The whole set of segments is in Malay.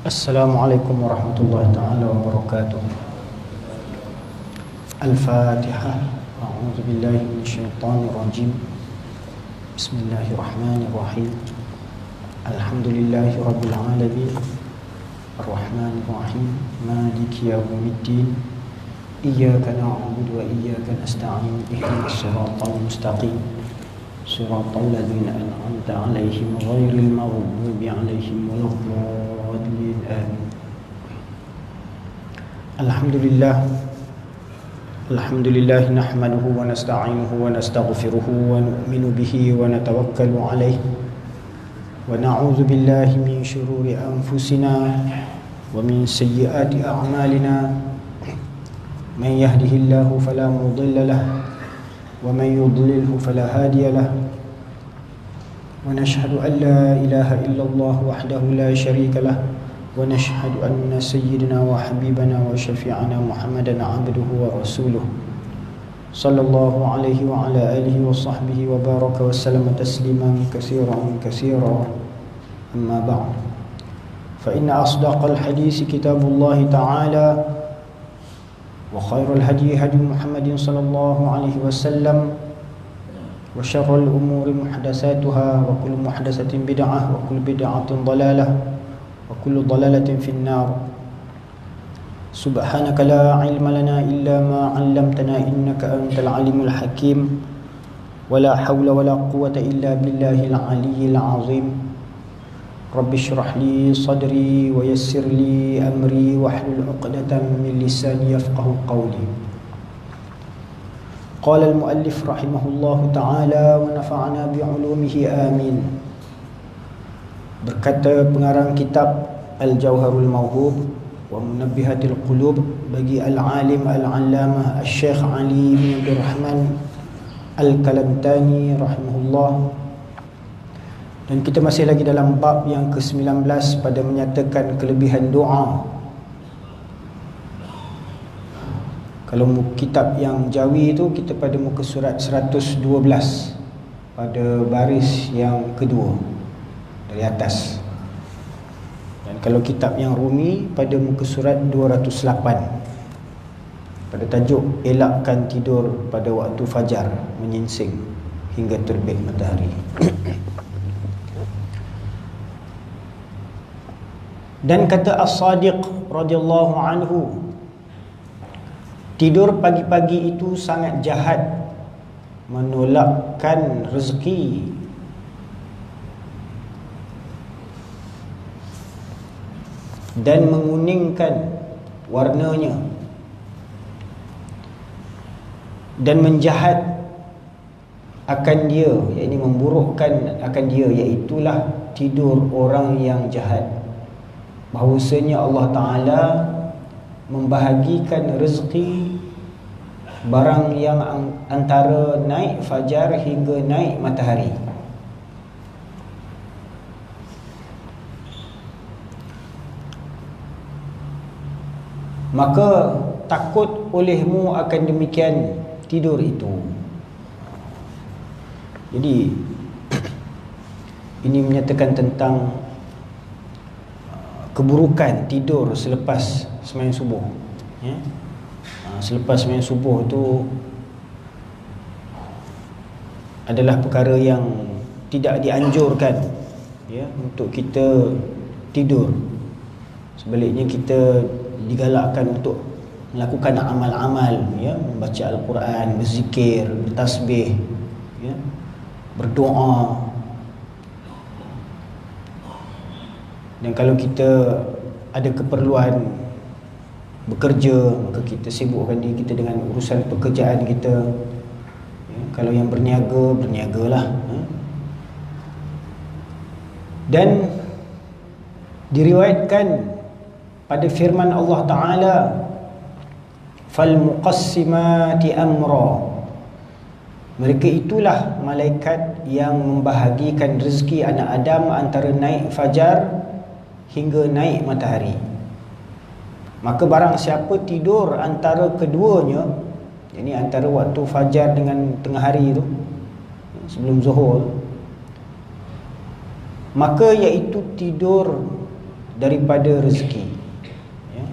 Assalamualaikum warahmatullahi taala wabarakatuh. Al-Fatihah. A'udzu billahi minasyaitonir rajim. Bismillahirrahmanirrahim. Alhamdulillahi rabbil alamin. Ar-Rahmanir Rahim. Maliki yaumiddin. Iyyaka na'budu wa iyyaka nasta'in. Ihdinas siratal mustaqim. Siratal ladzina an'amta 'alaihim ghairil maghdubi 'alaihim waladdallin. Amin. Alhamdulillah nahmaduhu wa nasta'inuhu wa nastaghfiruhu wa nu'minu bihi wa natawakkalu 'alaihi wa na'udzu billahi min shururi anfusina wa min sayyiati a'malina. Man yahdihillahu fala mudilla lahu wa man yudlilhu fala hadiya lahu. Wa nashhadu an la ilaha illallah wahdahu la sharika lahu wa nashhadu anna sayyidina wa habibana wa syafi'ana Muhammadan 'abduhu wa rasuluh sallallahu alaihi wa ala alihi wa sahbihi wa baraka wa sallama tasliman katsiran amma ba'd. Fa inna asdaqal hadisi kitabullah ta'ala wa khairul hadi hadi Muhammadin sallallahu alaihi wasallam wa syarrul umuri muhdatsatuha wa kullu muhdatsatin bid'ah wa kullu bid'atin dhalalah wa kullu dhalalatin finnar. Subhanaka la ilma lana illa ma 'allamtana innaka antal alimul hakim. Wa la hawla wa la quwwata illa billahil aliyyil azim. Rabbi shrah li sadri wa yassir li amri wahlul 'uqdatam min lisani yafqahu qawli. Qala al-muallif rahimahullahu ta'ala wa nafa'ana bi'ulumihi amin. Berkata pengarang kitab Al-Jawharul Mawhub wa Munabbihatil Qulub bagi al-alim al-allamah Al-Syekh Ali bin Abdul Rahman Al-Kalantani rahimahullah. Dan kita masih lagi dalam bab yang ke-19 pada menyatakan kelebihan doa. Kalau kitab yang Jawi itu kita pada muka surat 112 pada baris yang kedua dari atas. Dan kalau kitab yang Rumi pada muka surat 208 pada tajuk elakkan tidur pada waktu fajar menyingsing hingga terbit matahari. Dan kata As-Sadiq radhiyallahu anhu, tidur pagi-pagi itu sangat jahat, menolakkan rezeki dan menguningkan warnanya dan menjahat akan dia, iaitu memburukkan akan dia, iaitulah tidur orang yang jahat. Bahawasanya Allah Ta'ala membahagikan rezeki barang yang antara naik fajar hingga naik matahari. Maka takut olehmu akan demikian tidur itu. Jadi ini menyatakan tentang keburukan tidur selepas sembahyang subuh, ya. Selepas sembahyang subuh tu adalah perkara yang tidak dianjurkan, ya, untuk kita tidur. Sebaliknya kita digalakkan untuk melakukan amal-amal, ya, membaca Al-Quran, berzikir, bertasbih, ya, berdoa. Dan kalau kita ada keperluan bekerja, maka kita sibukkan diri kita dengan urusan pekerjaan kita, ya. Kalau yang berniaga, berniagalah, ya. Dan diriwayatkan pada firman Allah Ta'ala, fal muqassimati amra, mereka itulah malaikat yang membahagikan rezeki anak Adam antara naik fajar hingga naik matahari. Maka barang siapa tidur antara keduanya, ini antara waktu fajar dengan tengah hari itu, sebelum zuhur, maka iaitu tidur daripada rezeki. Ya.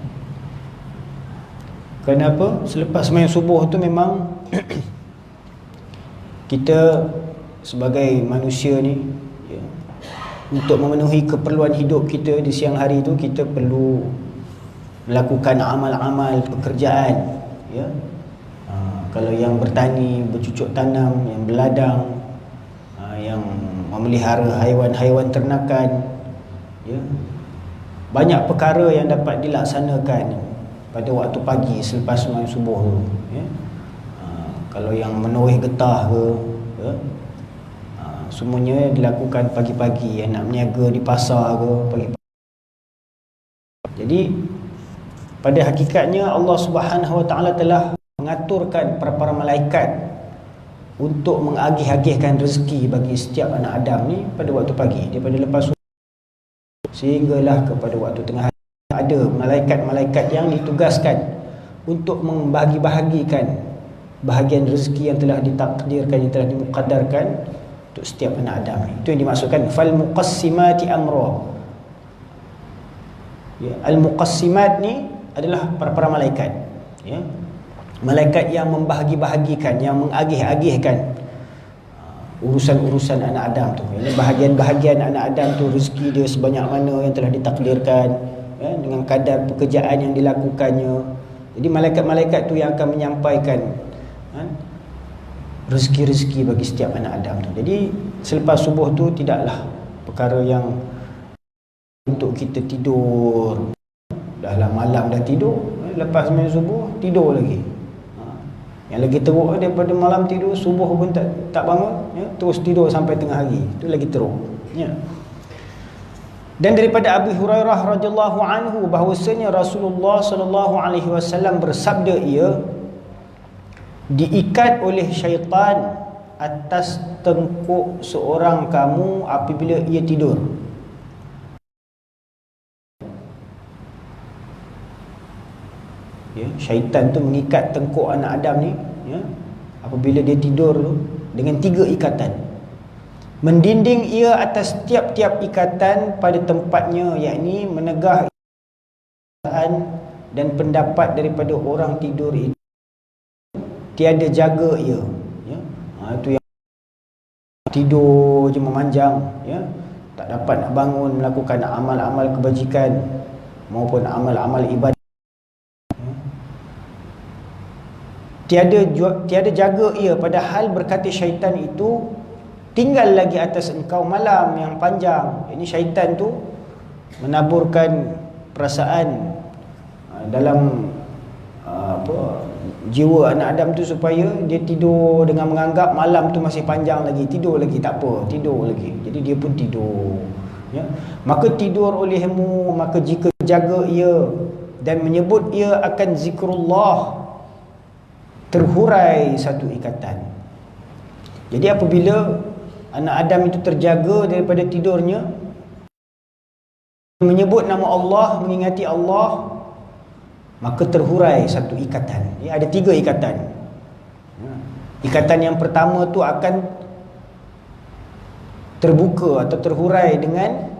Kenapa? Selepas sembahyang subuh tu memang kita sebagai manusia ni, ya, untuk memenuhi keperluan hidup kita di siang hari tu, kita perlu melakukan amal-amal pekerjaan, ya. Kalau yang bertani, bercucuk tanam, yang berladang, yang memelihara haiwan-haiwan ternakan, ya, banyak perkara yang dapat dilaksanakan pada waktu pagi selepas sembahyang subuh tu, ya. Kalau yang menoreh getah ke, ya, semuanya dilakukan pagi-pagi. Yang nak berniaga di pasar ke, pagi-pagi. Jadi pada hakikatnya Allah Subhanahu Wa Taala telah mengaturkan para malaikat untuk mengagih-agihkan rezeki bagi setiap anak Adam ni pada waktu pagi, daripada lepas sehinggalah kepada waktu tengah hari. Ada malaikat-malaikat yang ditugaskan untuk membahagi-bahagikan bahagian rezeki yang telah ditakdirkan, yang telah dimukaddarkan untuk setiap anak Adam. Itu yang dimaksudkan fal muqassimati amra. Ya, al muqassimat ni adalah para malaikat, ya. Malaikat yang membahagi-bahagikan, yang mengagih-agihkan urusan-urusan anak Adam tu. Ini bahagian-bahagian anak Adam tu, rezeki dia sebanyak mana yang telah ditakdirkan, ya, dengan kadar pekerjaan yang dilakukannya. Jadi malaikat-malaikat tu yang akan menyampaikan rezeki-rezeki bagi setiap anak Adam tu. Jadi selepas subuh tu tidaklah perkara yang untuk kita tidur, dahlah malam dah tidur, lepas sembahyang subuh tidur lagi. Yang lagi teruk daripada malam tidur, subuh pun tak bangun, ya, terus tidur sampai tengah hari. Itu lagi teruk, ya. Dan daripada Abu Hurairah radhiyallahu anhu bahwasanya Rasulullah sallallahu alaihi wasallam bersabda, ia diikat oleh syaitan atas tengkuk seorang kamu apabila ia tidur. Ya, syaitan tu mengikat tengkuk anak Adam ni, ya, apabila dia tidur tu dengan 3 ikatan. Mendinding ia atas tiap-tiap ikatan pada tempatnya, yakni menegah dan pendapat daripada orang tidur itu tiada jaga ia, ya. Itu yang tidur je memanjang, ya, tak dapat nak bangun melakukan amal-amal kebajikan maupun amal-amal ibadat. Tiada jaga ia, padahal berkata syaitan itu, tinggal lagi atas engkau malam yang panjang. Ini syaitan tu menaburkan perasaan dalam jiwa anak Adam tu supaya dia tidur dengan menganggap malam tu masih panjang lagi, tidur lagi, tak apa, tidur lagi. Jadi dia pun tidur, ya. Maka tidur olehmu, maka jika jaga ia dan menyebut ia akan zikrullah, terhurai satu ikatan. Jadi apabila anak Adam itu terjaga daripada tidurnya, menyebut nama Allah, mengingati Allah, maka terhurai satu ikatan. Ya, ada 3 ikatan. Ikatan yang pertama tu akan terbuka atau terhurai dengan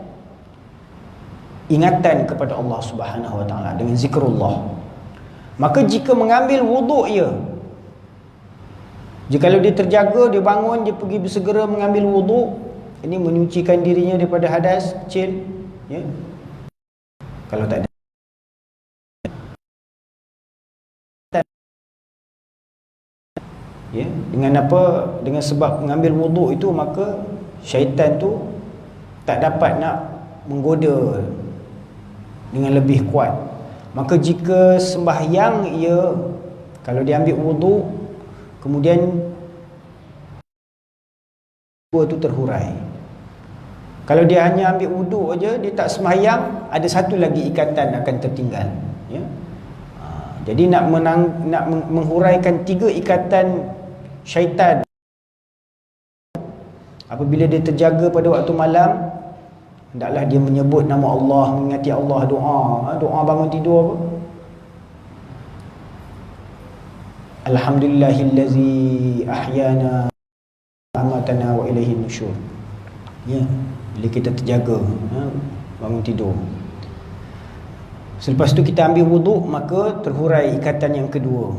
ingatan kepada Allah Subhanahu Wa Taala, dengan zikrullah. Maka jika mengambil wuduk ia, jikalau dia terjaga, dia bangun, dia pergi bersegera mengambil wuduk, ini menyucikan dirinya daripada hadas kecil, ya. Kalau tak ada, ya, dengan apa? Dengan sebab mengambil wuduk itu, maka syaitan tu tak dapat nak menggoda dengan lebih kuat. Maka jika sembahyang ia, kalau dia ambil wuduk kemudian itu terhurai. Kalau dia hanya ambil wuduk aja, dia tak sembahyang, ada satu lagi ikatan akan tertinggal, ya. Jadi nak menghuraikan 3 ikatan syaitan apabila dia terjaga pada waktu malam, hendaklah dia menyebut nama Allah, mengingati Allah, doa bangun tidur apa? Alhamdulillahillazi ahyana amatana wa ilaihin nusyur. Ya, bila kita terjaga, bangun tidur. Selepas tu kita ambil wuduk, maka terhurai ikatan yang kedua.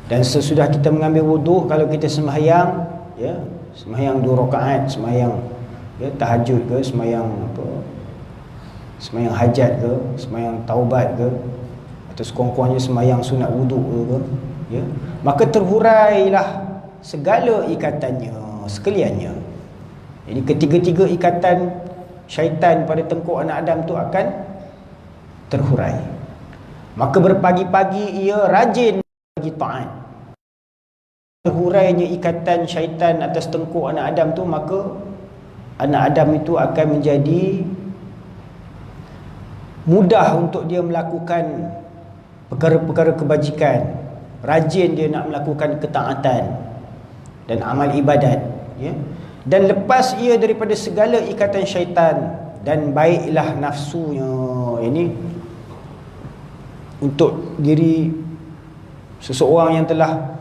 Dan sesudah kita mengambil wuduk, kalau kita sembahyang, ya, sembahyang 2 rakaat, sembahyang ya, tahajud ke, sembahyang apa, sembahyang hajat ke, sembahyang taubat ke, atau sekurang-kurangnya sembahyang sunat wuduk ke, ya, maka terhurailah segala ikatannya sekaliannya. Jadi ketiga-tiga ikatan syaitan pada tengkuk anak Adam tu akan terhurai. Maka berpagi-pagi ia rajin bagi taat. Terhurainya ikatan syaitan atas tengkuk anak Adam tu, maka anak Adam itu akan menjadi mudah untuk dia melakukan perkara-perkara kebajikan. Rajin dia nak melakukan ketaatan dan amal ibadat, ya. Dan lepas ia daripada segala ikatan syaitan, dan baiklah nafsunya. Ini untuk diri seseorang yang telah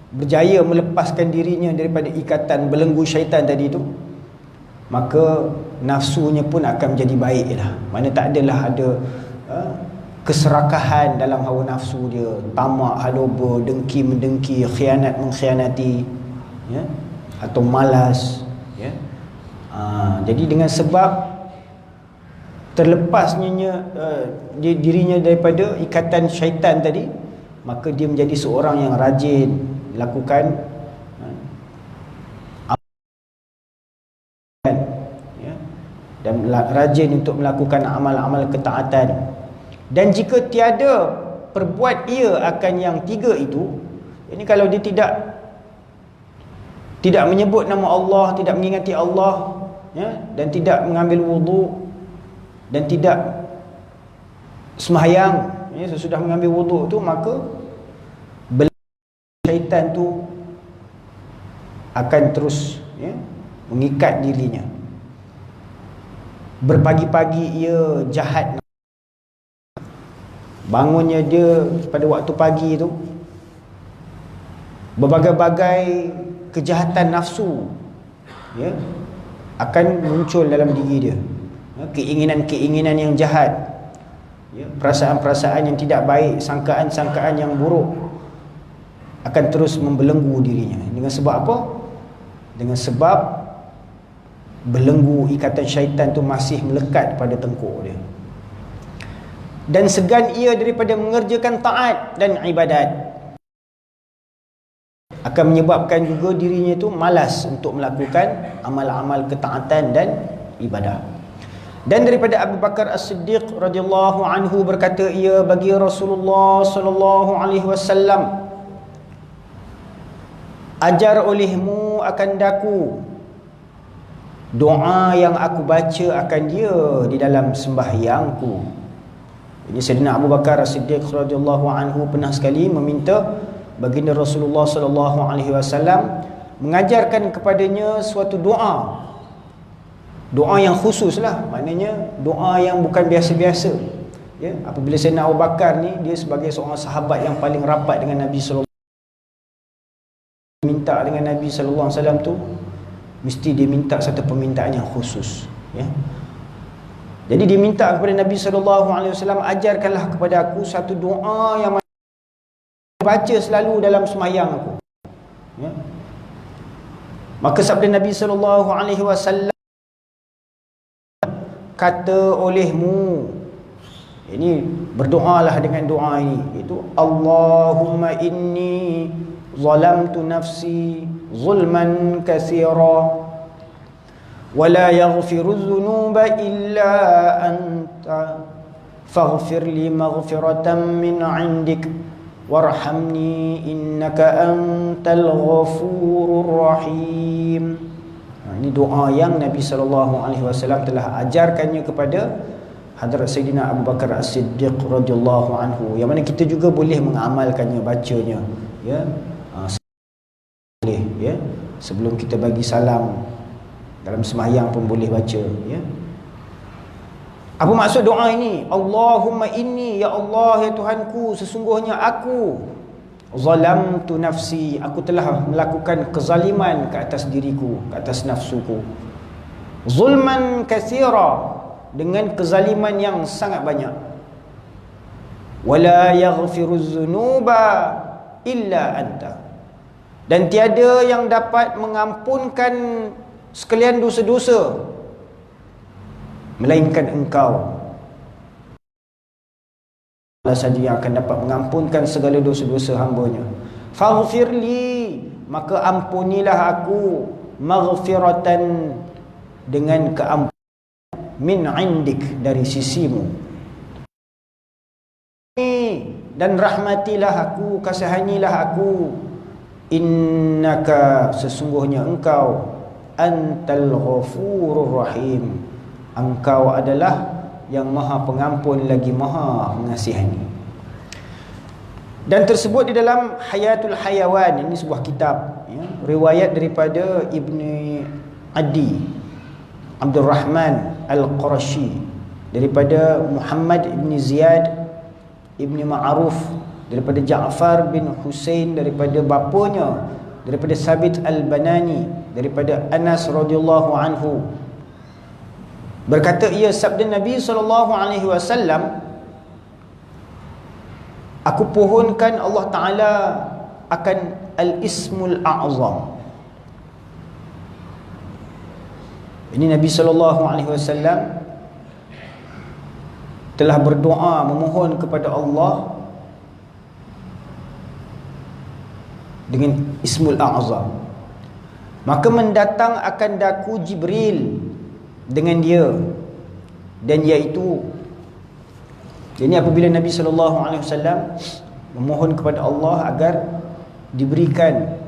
berjaya melepaskan dirinya daripada ikatan belenggu syaitan tadi itu, maka nafsunya pun akan menjadi baiklah. Mana tak adalah ada keserakahan dalam hawa nafsu dia, tamak, haloba, dengki mendengki, khianat mengkhianati, ya, atau malas, ya. Jadi dengan sebab terlepasnya dirinya daripada ikatan syaitan tadi, maka dia menjadi seorang yang rajin lakukan ya, dan rajin untuk melakukan amal-amal ketaatan. Dan jika tiada perbuat ia akan yang tiga itu, ini kalau dia tidak menyebut nama Allah, tidak mengingati Allah, ya, dan tidak mengambil wuduk, dan tidak sembahyang, ya, sesudah mengambil wuduk tu, maka syaitan tu akan terus, ya, mengikat dirinya. Berpagi-pagi ia jahat, bangunnya dia pada waktu pagi tu, berbagai-bagai kejahatan nafsu, ya, akan muncul dalam diri dia. Keinginan-keinginan yang jahat, ya, perasaan-perasaan yang tidak baik, sangkaan-sangkaan yang buruk akan terus membelenggu dirinya. Dengan sebab apa? Dengan sebab belenggu ikatan syaitan tu masih melekat pada tengkuk dia. Dan segan ia daripada mengerjakan taat dan ibadat, akan menyebabkan juga dirinya itu malas untuk melakukan amal-amal ketaatan dan ibadah. Dan daripada Abu Bakar As-Siddiq radhiyallahu anhu berkata ia bagi Rasulullah sallallahu alaihi wasallam, ajar olehmu akan daku doa yang aku baca akan dia di dalam sembahyangku. Ini Sayyidina Abu Bakar As-Siddiq radhiyallahu anhu pernah sekali meminta baginda Rasulullah sallallahu alaihi wasallam mengajarkan kepadanya suatu doa. Doa yang khususlah, maknanya doa yang bukan biasa-biasa. Ya, apabila Sayyidina Abu Bakar ni, dia sebagai seorang sahabat yang paling rapat dengan Nabi sallallahu alaihi wasallam, minta dengan Nabi sallallahu alaihi wasallam tu mesti dia minta satu permintaan yang khusus, ya. Jadi dia minta kepada Nabi SAW, ajarkanlah kepada aku satu doa yang baca selalu dalam sembahyang aku, ya. Maka sabda Nabi SAW, kata olehmu, ini berdoalah dengan doa ini, iaitu Allahumma inni zalamtu nafsi zulman katsira ولا يغفر الذنوب إلا أنت فاغفر لي مغفرة من عندك وارحمني إنك أنت الغفور الرحيم. Ini doa yang Nabi SAW telah ajarkannya kepada Hadrat Sayyidina Abu Bakar As-Siddiq radhiyallahu anhu, yang mana kita juga boleh mengamalkannya, bacanya, ya, boleh, ya, sebelum kita bagi salam dalam sembahyang pun boleh baca, ya. Apa maksud doa ini? Allahumma inni, ya Allah, ya Tuhanku, sesungguhnya aku zalamtu nafsi, aku telah melakukan kezaliman ke atas diriku, ke atas nafsuku. Zulman katsira, dengan kezaliman yang sangat banyak. wala yaghfiruz dzunuba illa anta. Dan tiada yang dapat mengampunkan sekalian dosa-dosa melainkan engkau. Allah saja yang akan dapat mengampunkan segala dosa-dosa hamba-Nya. Faghfirli, maka ampunilah aku, maghfiratan, dengan keampunan, min indik, dari sisimu, dan rahmatilah aku, kasihanilah aku, innaka, sesungguhnya engkau, antal ghafurur rahim, engkau adalah yang maha pengampun lagi maha mengasihani. Dan tersebut di dalam Hayatul Hayawan, ini sebuah kitab ya, riwayat daripada Ibni Adi Abdul Rahman Al-Qurashi, daripada Muhammad Ibn Ziyad Ibn Ma'ruf, daripada Ja'far bin Husain, daripada bapanya, daripada Sabit Al-Banani, daripada Anas radhiyallahu anhu, berkata ia, sabda Nabi SAW, aku pohonkan Allah Ta'ala akan Al-Ismul A'zam. Ini Nabi SAW telah berdoa memohon kepada Allah dengan Ismul A'zam. Maka mendatang akan daku Jibril dengan dia, dan iaitu, jadi apabila Nabi SAW memohon kepada Allah agar diberikan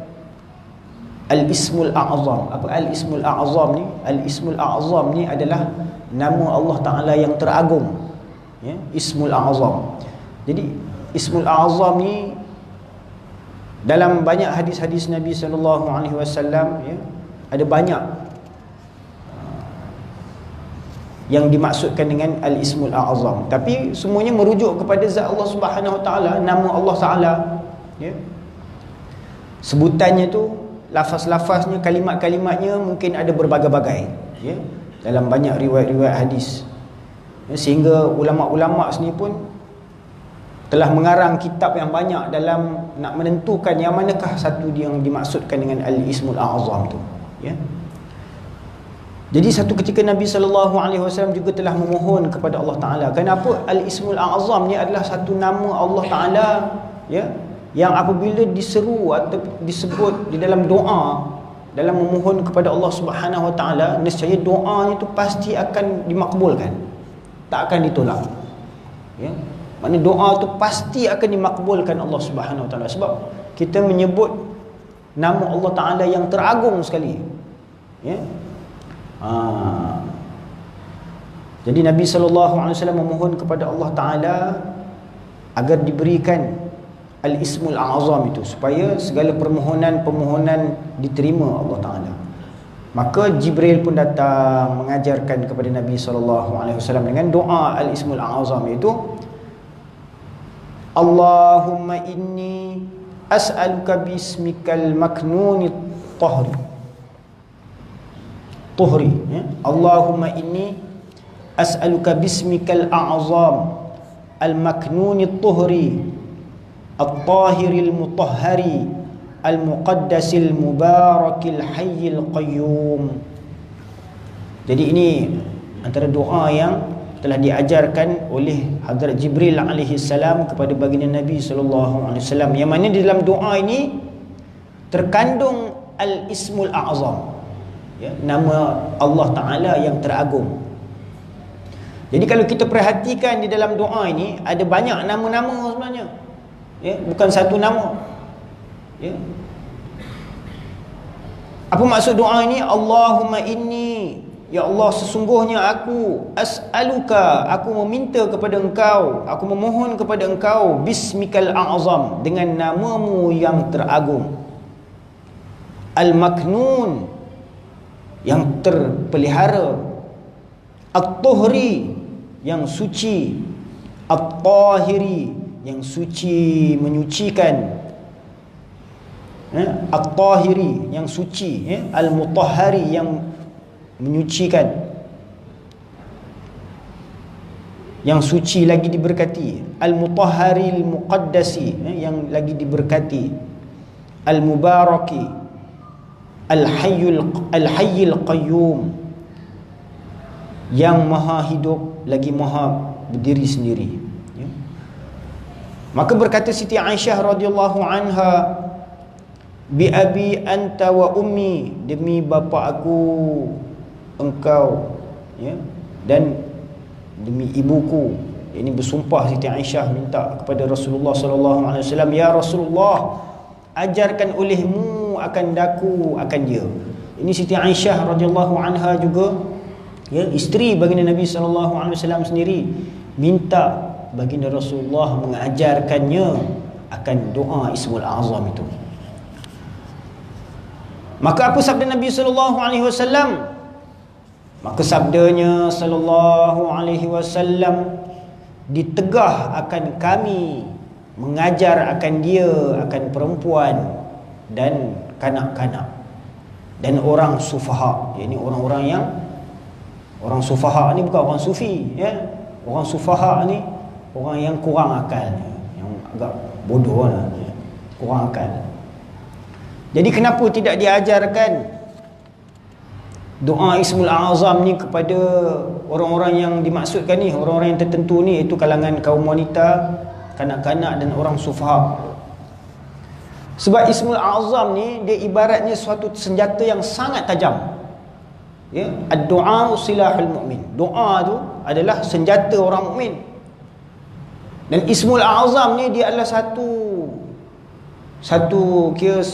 Al-Ismul A'zam. Apa Al-Ismul A'zam ni? Al-Ismul A'zam ni adalah nama Allah Ta'ala yang teragung ya? Ismul A'zam. Jadi Ismul A'zam ni dalam banyak hadis-hadis Nabi SAW ya, ada banyak yang dimaksudkan dengan Al-Ismul A'zam, tapi semuanya merujuk kepada zat Allah Subhanahu Wa Ta'ala, nama Allah Ta'ala ya? Sebutannya tu, lafaz-lafaznya, kalimat-kalimatnya mungkin ada berbagai-bagai ya? Dalam banyak riwayat-riwayat hadis ya? Sehingga ulama-ulama sendiri pun telah mengarang kitab yang banyak dalam nak menentukan yang manakah satu yang dimaksudkan dengan Al-Ismul A'zam tu ya? Jadi satu ketika Nabi SAW juga telah memohon kepada Allah Ta'ala. Kenapa? Al-Ismul A'zam ni adalah satu nama Allah Ta'ala ya, yang apabila diseru atau disebut di dalam doa, dalam memohon kepada Allah Subhanahu Wa Ta'ala, nescaya doa itu pasti akan dimakbulkan, tak akan ditolak ya? Maknanya doa itu pasti akan dimakbulkan Allah Subhanahu Wa Ta'ala, sebab kita menyebut nama Allah Ta'ala yang teragung sekali ya? Jadi Nabi SAW memohon kepada Allah Ta'ala agar diberikan Al-Ismul A'zam itu, supaya segala permohonan-permohonan diterima Allah Ta'ala. Maka Jibril pun datang mengajarkan kepada Nabi SAW dengan doa Al-Ismul A'zam, iaitu Allahumma inni as'aluka bismikal maknuni tuhri ya? Allahumma inni as'aluka bismikal a'zam al-maknuni tuhri at-tahiril mutahhari al-muqaddasil mubarakil hayyil qayyum. Jadi ini antara doa yang telah diajarkan oleh Hadrat Jibril alaihi salam kepada baginda Nabi sallallahu alaihi wasallam, yang mana di dalam doa ini terkandung Al-Ismul A'zam ya, nama Allah Ta'ala yang teragung. Jadi kalau kita perhatikan di dalam doa ini, ada banyak nama-nama sebenarnya ya, bukan satu nama ya. Apa maksud doa ini? Allahumma inni, ya Allah, sesungguhnya aku, as'aluka, aku meminta kepada engkau, aku memohon kepada engkau, bismikal a'zam, dengan namamu yang teragung, al-maknun, yang terpelihara, at-tuhri, yang suci, at-tahiri, yang suci menyucikan, at-tahiri, yang suci, al-mutahhari, yang menyucikan. yang suci lagi diberkati, al-mutahharil muqaddasi, yang lagi diberkati, al-mubaraki, al-hayyul qayyum, yang maha hidup lagi maha berdiri sendiri. Maka berkata Siti Aisyah radhiyallahu anha, bi abi anta wa ummi, demi bapa aku engkau, dan demi ibuku. Ini bersumpah Siti Aisyah minta kepada Rasulullah sallallahu alaihi wasallam, ya Rasulullah, ajarkan olehmu akan daku akan dia. Ini Siti Aisyah radhiyallahu anha juga, isteri baginda Nabi sallallahu alaihi wasallam sendiri, minta baginda Rasulullah mengajarkannya akan doa Ismul Azam itu. Maka apa sabda Nabi sallallahu alaihi wasallam? Maka sabdanya sallallahu alaihi wasallam, ditegah akan kami mengajar akan dia akan perempuan dan kanak-kanak dan orang sufaha. Ini orang sufaha ni bukan orang sufi, Orang sufaha ni orang yang kurang akal, yang agak bodoh lah, kurang akal. Jadi kenapa tidak diajarkan doa Ismul Azam ni kepada orang-orang yang dimaksudkan ni, orang-orang yang tertentu ni, iaitu kalangan kaum wanita, kanak-kanak dan orang sufaha? Sebab Ismul Azam ni dia ibaratnya suatu senjata yang sangat tajam. Ad-du'a silahul mu'min. Doa tu adalah senjata orang mukmin. Dan Ismul Azam ni dia adalah satu kira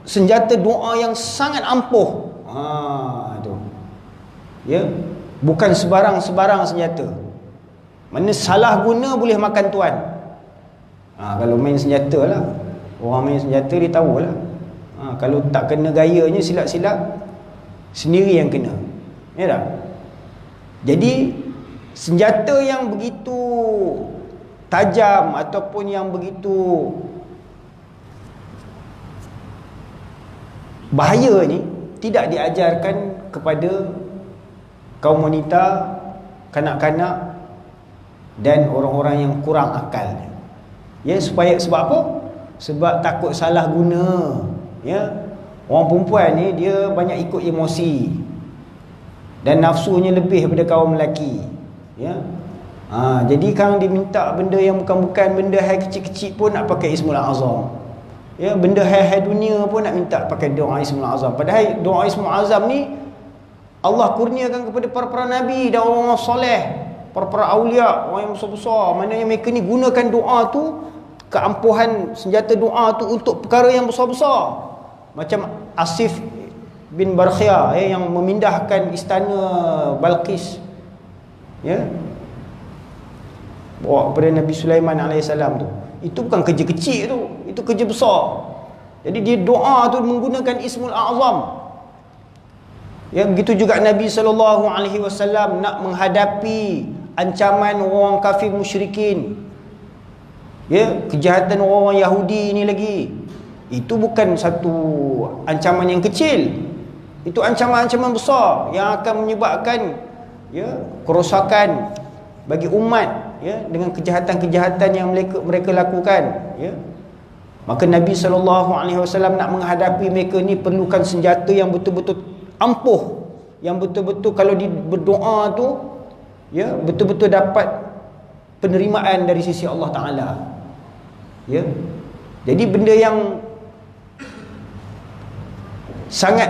senjata doa yang sangat ampuh. Tu. Bukan sebarang-sebarang senjata. Mana salah guna boleh makan tuan. Kalau main senjata lah, orang main senjata dia tahulah. Kalau tak kena gayanya, silap-silap sendiri yang kena. Ya tak? Jadi senjata yang begitu tajam ataupun yang begitu bahaya ni tidak diajarkan kepada kaum wanita, kanak-kanak dan orang-orang yang kurang akal. Sebab apa? Sebab takut salah guna. Orang perempuan ni dia banyak ikut emosi dan nafsunya lebih daripada kaum lelaki. Jadi kan dia minta benda yang bukan-bukan, benda hal kecil-kecil pun nak pakai Ismul Azam. Benda hal dunia pun nak minta pakai doa Ismul Azam. Padahal doa Ismul Azam ni Allah kurniakan kepada para nabi dan orang-orang soleh, para awliya, orang yang besar-besar. Maknanya mereka ni gunakan doa tu, keampuhan senjata doa tu untuk perkara yang besar-besar. Macam Asif bin Barkhia yang memindahkan istana Balqis, bawa kepada Nabi Sulaiman AS tu. Itu bukan kerja kecil tu, itu kerja besar. Jadi dia doa tu menggunakan Ismul Azam. Begitu juga Nabi SAW nak menghadapi ancaman orang kafir musyrikin, kejahatan orang Yahudi ni lagi. Itu bukan satu ancaman yang kecil. Itu ancaman-ancaman besar yang akan menyebabkan kerosakan bagi umat, dengan kejahatan-kejahatan yang mereka lakukan. Maka Nabi SAW nak menghadapi mereka ni perlukan senjata yang betul-betul ampuh, yang betul-betul kalau dia berdoa tu betul-betul dapat penerimaan dari sisi Allah Ta'ala. Jadi benda yang sangat,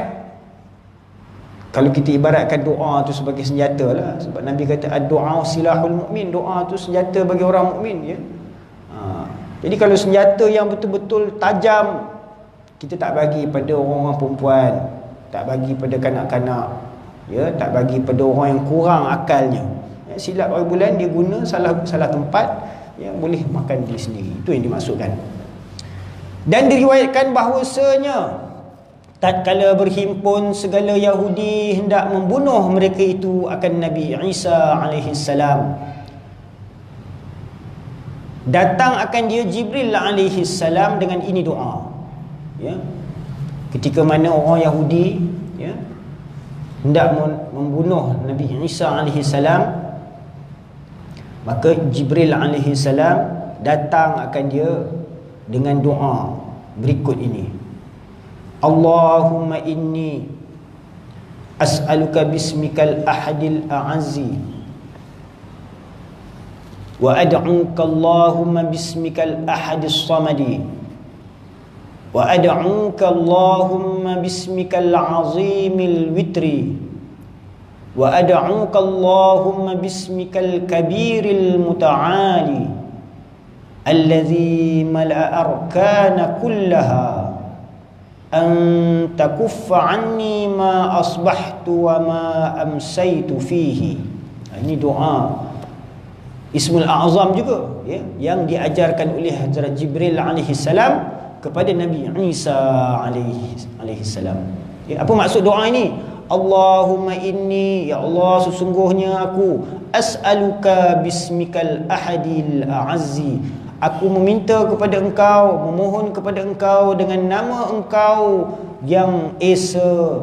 kalau kita ibaratkan doa tu sebagai senjata lah. Sebab Nabi kata ad-du'a silahul mu'min, doa tu senjata bagi orang mukmin. Jadi kalau senjata yang betul-betul tajam, kita tak bagi pada orang-orang perempuan, tak bagi pada kanak-kanak, tak bagi pada orang yang kurang akalnya. Silap hari bulan dia guna salah tempat, boleh makan diri sendiri. Itu yang dimaksudkan. Dan diriwayatkan bahawasanya tatkala berhimpun segala Yahudi hendak membunuh mereka itu akan Nabi Isa AS, datang akan dia Jibril AS dengan ini doa. Ketika mana orang Yahudi hendak membunuh Nabi Isa AS, Maka Jibril alaihi salam datang akan dia dengan doa berikut ini. Allahumma inni as'aluka bismikal ahadil a'azzi wa ad'uka Allahumma bismikal ahadis samadi wa ad'uka Allahumma bismikal azimil witri wa ad'uka Allahumma bismikal kabiril muta'ali alladhi mala'a arkana kullaha an takuffa anni ma asbahtu wa ma amsaytu fihi. Ini doa Ismul A'zam juga, ya, yang diajarkan oleh Hazrat Jibril alaihi salam kepada Nabi Isa alaihi salam. Ya, apa maksud doa ini? Allahumma inni, ya Allah, sesungguhnya aku as'aluka bismikal ahadil a'azzi, aku meminta kepada engkau, memohon kepada engkau dengan nama engkau yang esa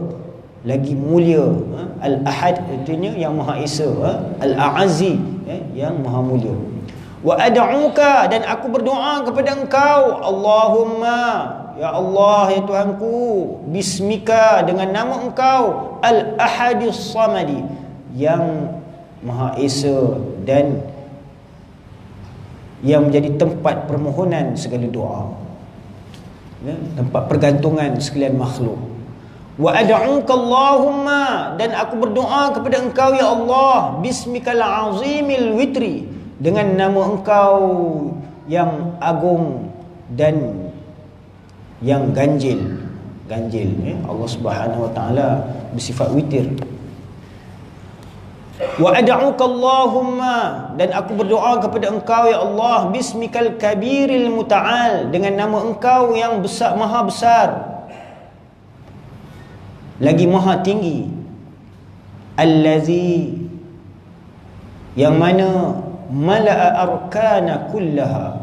lagi mulia. Al-Ahad artinya yang Maha Esa, Al-A'azzi, yang Maha Mulia. Wa ad'uka, dan aku berdoa kepada engkau, Allahumma, ya Allah, ya Tuhanku, bismika, dengan nama engkau, Al-Ahadis Samadi, yang Maha Esa dan yang menjadi tempat permohonan segala doa, ya, tempat pergantungan sekalian makhluk. Wa ad'uka Allahumma, dan aku berdoa kepada engkau, ya Allah, bismikal azimil witri, dengan nama engkau yang agung dan yang ganjil. Ya, Allah Subhanahu wa taala bersifat witir. Wa ad'uka Allahumma, dan aku berdoa kepada engkau, ya Allah, bismikal kabiril muta'al, dengan nama engkau yang besar, maha besar lagi maha tinggi, allazi, yang mana mala'a arkana kullaha,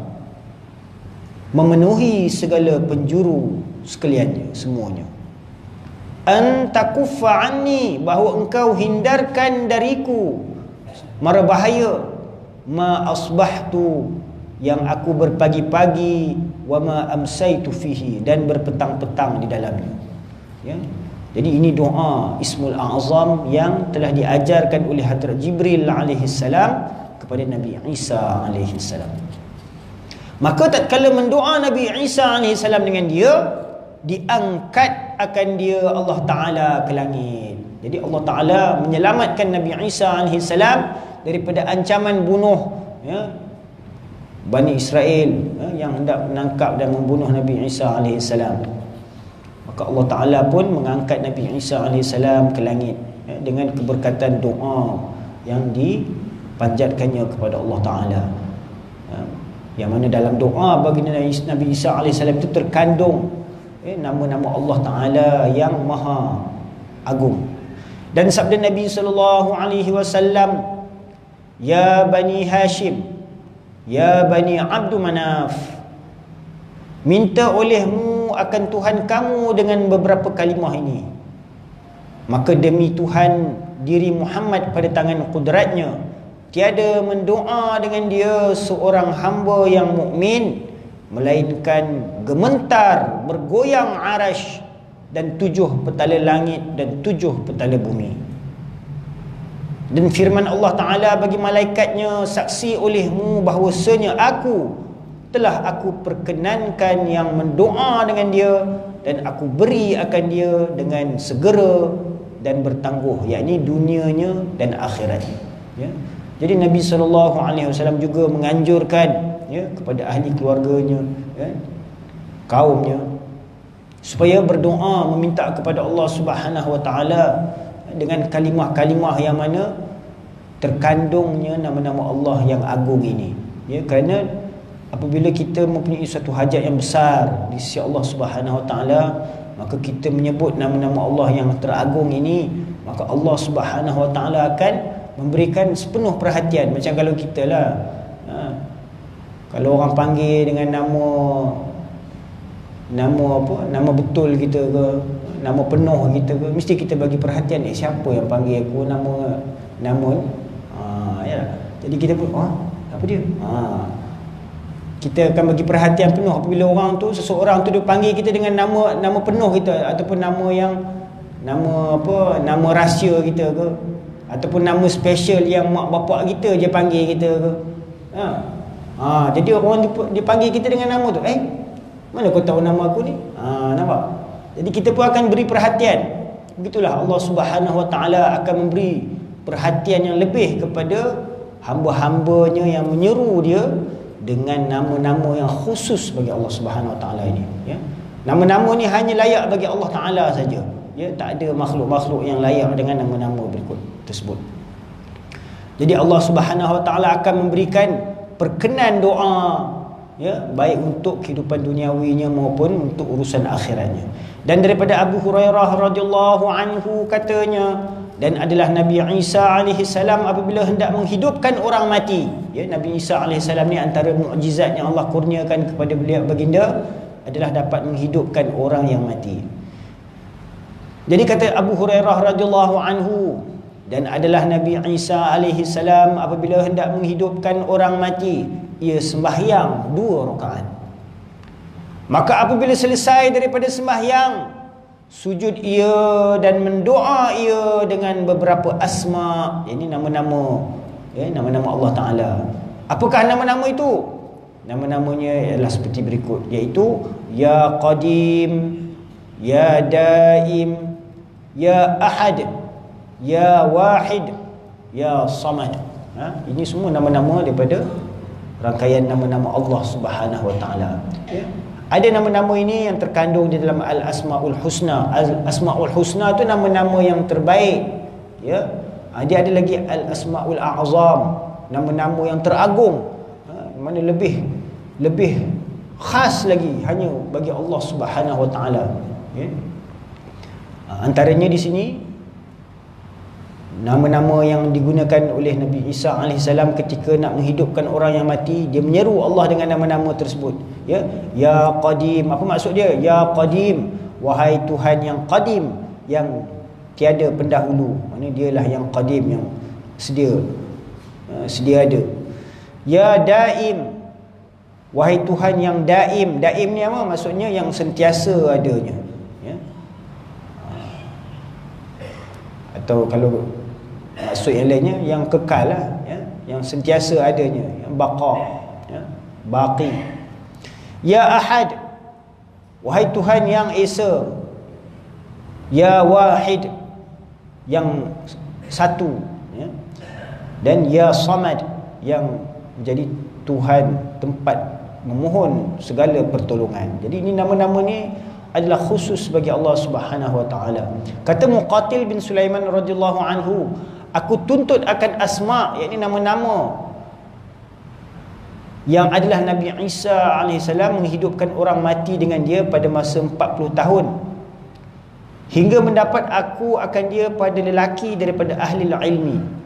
memenuhi segala penjuru sekaliannya, semuanya. An takuffa anni, bahawa engkau hindarkan dariku mara bahaya, ma asbahtu, yang aku berpagi-pagi, wa ma amsaitu fihi, dan berpetang-petang di dalamnya. Ya. Jadi ini doa Ismul A'zam yang telah diajarkan oleh Hadrat Jibril alaihi salam kepada Nabi Isa alaihi salam. Maka tatkala mendoa Nabi Isa alaihi salam dengan dia, diangkat akan dia Allah Ta'ala ke langit. Jadi Allah Ta'ala menyelamatkan Nabi Isa alaihi salam daripada ancaman bunuh, ya, Bani Israel, ya, yang hendak menangkap dan membunuh Nabi Isa alaihi salam. Maka Allah Ta'ala pun mengangkat Nabi Isa AS ke langit, ya, dengan keberkatan doa yang dipanjatkannya kepada Allah Ta'ala, ya, yang mana dalam doa baginda Nabi Isa AS itu terkandung, ya, nama-nama Allah Ta'ala yang maha agung. Dan sabda Nabi SAW, ya Bani Hashim, ya Bani Abdul Manaf, minta olehmu akan Tuhan kamu dengan beberapa kalimah ini. Maka demi Tuhan diri Muhammad pada tangan kudratnya, tiada mendoa dengan dia seorang hamba yang mukmin, melainkan gementar bergoyang arash dan 7 petala langit dan 7 petala bumi. Dan firman Allah Ta'ala bagi malaikatnya, saksi olehmu bahawasanya aku telah aku perkenankan yang mendoa dengan dia, dan aku beri akan dia dengan segera dan bertangguh, yakni dunianya dan akhiratnya, ya. Jadi Nabi SAW juga menganjurkan, ya, kepada ahli keluarganya, ya, kaumnya, supaya berdoa meminta kepada Allah Subhanahu wa taala dengan kalimah-kalimah yang mana terkandungnya nama-nama Allah yang agung ini, ya. Kerana apabila kita mempunyai satu hajat yang besar di sisi Allah Subhanahu wa taala, maka kita menyebut nama-nama Allah yang teragung ini, maka Allah Subhanahu wa taala akan memberikan sepenuh perhatian. Macam kalau kita lah, kalau orang panggil dengan nama betul kita ke, nama penuh kita ke, mesti kita bagi perhatian. Siapa yang panggil aku nama ya. Jadi kita pun Apa dia? Kita akan bagi perhatian penuh apabila orang tu, seseorang tu dia panggil kita dengan nama penuh kita, ataupun nama rahsia kita ke, ataupun nama special yang mak bapak kita je panggil kita ke. Jadi orang dia panggil kita dengan nama tu. Mana kau tahu nama aku ni? Nampak? Jadi kita pun akan beri perhatian. Begitulah Allah Subhanahu Wa Taala akan memberi perhatian yang lebih kepada hamba-hambanya yang menyeru dia dengan nama-nama yang khusus bagi Allah Subhanahu Wa Taala ini, ya. Nama-nama ni hanya layak bagi Allah Taala saja, ya, tak ada makhluk-makhluk yang layak dengan nama-nama berikut tersebut. Jadi Allah Subhanahu Wa Taala akan memberikan perkenan doa, ya, baik untuk kehidupan duniawinya maupun untuk urusan akhiratnya. Dan daripada Abu Hurairah radhiyallahu anhu katanya, dan adalah Nabi Isa alaihi salam apabila hendak menghidupkan orang mati, ya, Nabi Isa alaihi salam ni antara mukjizat yang Allah kurniakan kepada beliau baginda adalah dapat menghidupkan orang yang mati. Jadi kata Abu Hurairah radhiyallahu anhu, dan adalah Nabi Isa alaihi salam apabila hendak menghidupkan orang mati, ia sembahyang 2 rakaat. Maka apabila selesai daripada sembahyang, sujud ia dan mendoa ia dengan beberapa asma, ini nama-nama, ya, nama-nama Allah Ta'ala. Apakah nama-nama itu? Nama-namanya adalah seperti berikut, iaitu Ya Qadim, Ya Daim, Ya Ahad, Ya Wahid, Ya Samad. Ini semua nama-nama daripada rangkaian nama-nama Allah Subhanahu Wa Ta'ala, ya. Ada nama-nama ini yang terkandung di dalam Al-Asma'ul Husna. Al-Asma'ul Husna itu nama-nama yang terbaik, ya. Dia ada lagi Al-Asma'ul A'zam, nama-nama yang teragung, mana lebih khas lagi hanya bagi Allah Subhanahu Wa Ta'ala, ya. Antaranya di sini nama-nama yang digunakan oleh Nabi Isa AS ketika nak menghidupkan orang yang mati, dia menyeru Allah dengan nama-nama tersebut, ya. Ya Qadim, apa maksud dia? Ya Qadim, wahai Tuhan yang Qadim, yang tiada pendahulu. Maksudnya dialah yang Qadim, yang sedia ada. Ya Daim, wahai Tuhan yang Daim. Daim ni apa? Maksudnya yang sentiasa adanya, ya. Atau kalau maksud yang lainnya yang kekal lah, ya, yang sentiasa adanya, yang baqa, ya, baqi. Ya Ahad, wahai Tuhan yang Esa. Ya Wahid, yang satu, ya. Dan Ya Samad, yang menjadi Tuhan tempat memohon segala pertolongan. Jadi ini nama-nama ni adalah khusus bagi Allah Subhanahu Wa Taala. Kata Muqatil bin Sulaiman radhiyallahu anhu, aku tuntut akan asma, yakni nama-nama yang adalah Nabi Isa AS menghidupkan orang mati dengan dia pada masa 40 tahun, hingga mendapat aku akan dia pada lelaki daripada ahli ilmi.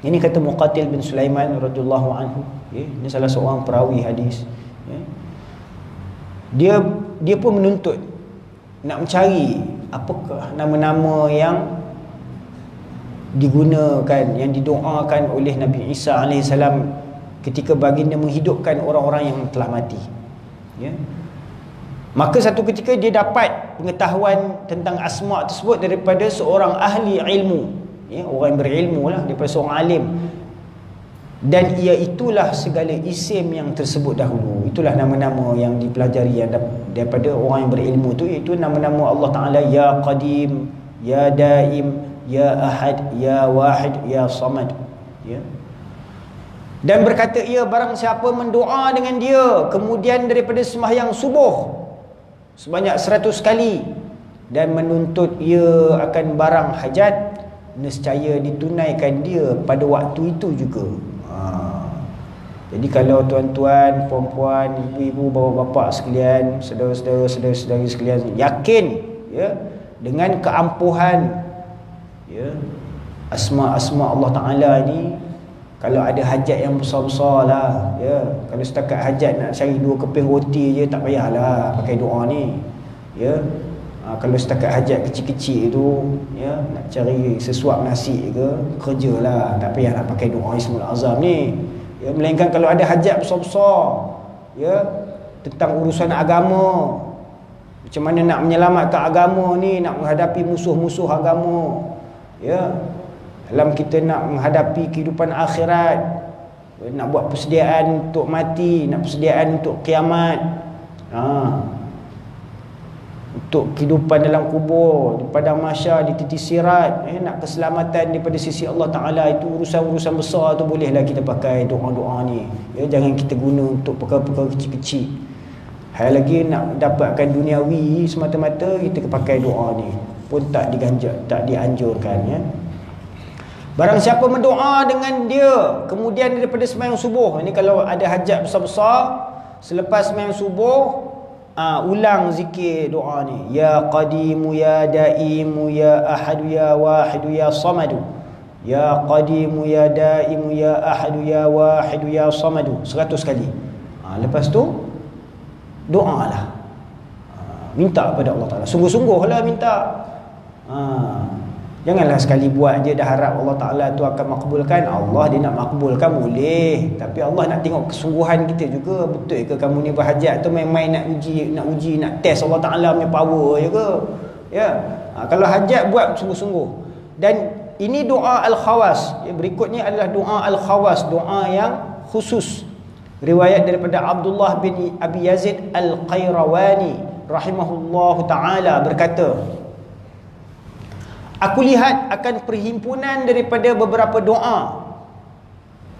Ini kata Muqatil bin Sulaiman radhiyallahu anhu, ya. Ini salah seorang perawi hadis, ya. Dia pun menuntut nak mencari apakah nama-nama yang digunakan, yang didoakan oleh Nabi Isa AS ketika baginda menghidupkan orang-orang yang telah mati, ya. Maka satu ketika dia dapat pengetahuan tentang asma' tersebut daripada seorang ahli ilmu, ya, orang yang berilmu lah, daripada seorang alim. Dan ia itulah segala isim yang tersebut dahulu. Itulah nama-nama yang dipelajari yang daripada orang yang berilmu itu, iaitu nama-nama Allah Ta'ala. Ya Qadim, Ya Daim, Ya Ahad, Ya Wahid, Ya Samad, ya. Dan berkata ia, barang siapa mendoa dengan dia kemudian daripada sembahyang subuh sebanyak 100 kali dan menuntut ia akan barang hajat, nescaya ditunaikan dia pada waktu itu juga. Jadi kalau tuan-tuan, puan-puan, ibu-ibu, bapa-bapa sekalian, saudara-saudara, saudara-saudari sekalian yakin, ya, dengan keampuhan, ya, asma-asma Allah Ta'ala ni, kalau ada hajat yang besar-besar lah, ya, kalau setakat hajat nak cari 2 keping roti je, tak payahlah pakai doa ni, ya. Kalau setakat hajat kecil-kecil tu, ya, nak cari sesuap nasi ke, kerjalah, tak payah nak pakai doa Ismul Azam ni, ya, melainkan kalau ada hajat besar-besar, ya, tentang urusan agama, macam mana nak menyelamatkan agama ni, nak menghadapi musuh-musuh agama, ya, dalam kita nak menghadapi kehidupan akhirat, nak buat persediaan untuk mati, nak persediaan untuk kiamat, untuk kehidupan dalam kubur, di padang mahsyar, di titik sirat, nak keselamatan daripada sisi Allah Ta'ala. Itu urusan-urusan besar tu bolehlah kita pakai doa-doa ni, ya, jangan kita guna untuk perkara-perkara kecil-kecil. Hal lagi nak dapatkan duniawi semata-mata, kita pakai doa ni pun tak dianjurkan, ya. Barang siapa mendoa dengan dia kemudian daripada sembahyang subuh, ini kalau ada hajat besar-besar, selepas sembahyang subuh, ulang zikir doa ni, ya qadimu ya daimu ya ahadu ya wahidu ya samadu, ya qadimu ya daimu ya ahadu ya wahidu ya samadu, 100 kali. Lepas tu doalah, minta kepada Allah Ta'ala, sungguh-sungguhlah minta. Janganlah sekali buat je dah harap Allah Ta'ala tu akan makbulkan. Allah dia nak makbulkan boleh, tapi Allah nak tengok kesungguhan kita juga. Betul ke kamu ni berhajat tu main-main nak uji, nak test Allah Ta'ala punya power je ke? Ya. Kalau hajat buat sungguh-sungguh. Dan ini doa al-khawas. Berikutnya adalah doa al-khawas, doa yang khusus. Riwayat daripada Abdullah bin Abi Yazid Al-Qayrawani rahimahullahu ta'ala berkata, aku lihat akan perhimpunan daripada beberapa doa.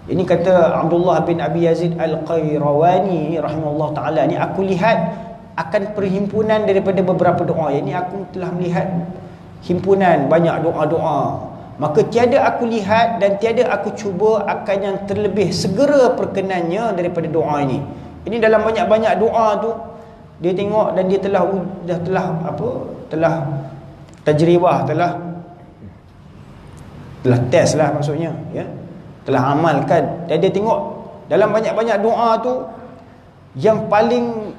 Ini kata Abdullah bin Abi Yazid Al-Qayrawani rahimahullah ta'ala ni, aku lihat akan perhimpunan daripada beberapa doa. Ini aku telah melihat himpunan banyak doa-doa. Maka tiada aku lihat dan tiada aku cuba akan yang terlebih segera perkenannya daripada doa ini. Ini dalam banyak-banyak doa tu dia tengok dan dia telah tajribah, telah test lah maksudnya, ya, telah amalkan. Dan dia tengok dalam banyak-banyak doa tu yang paling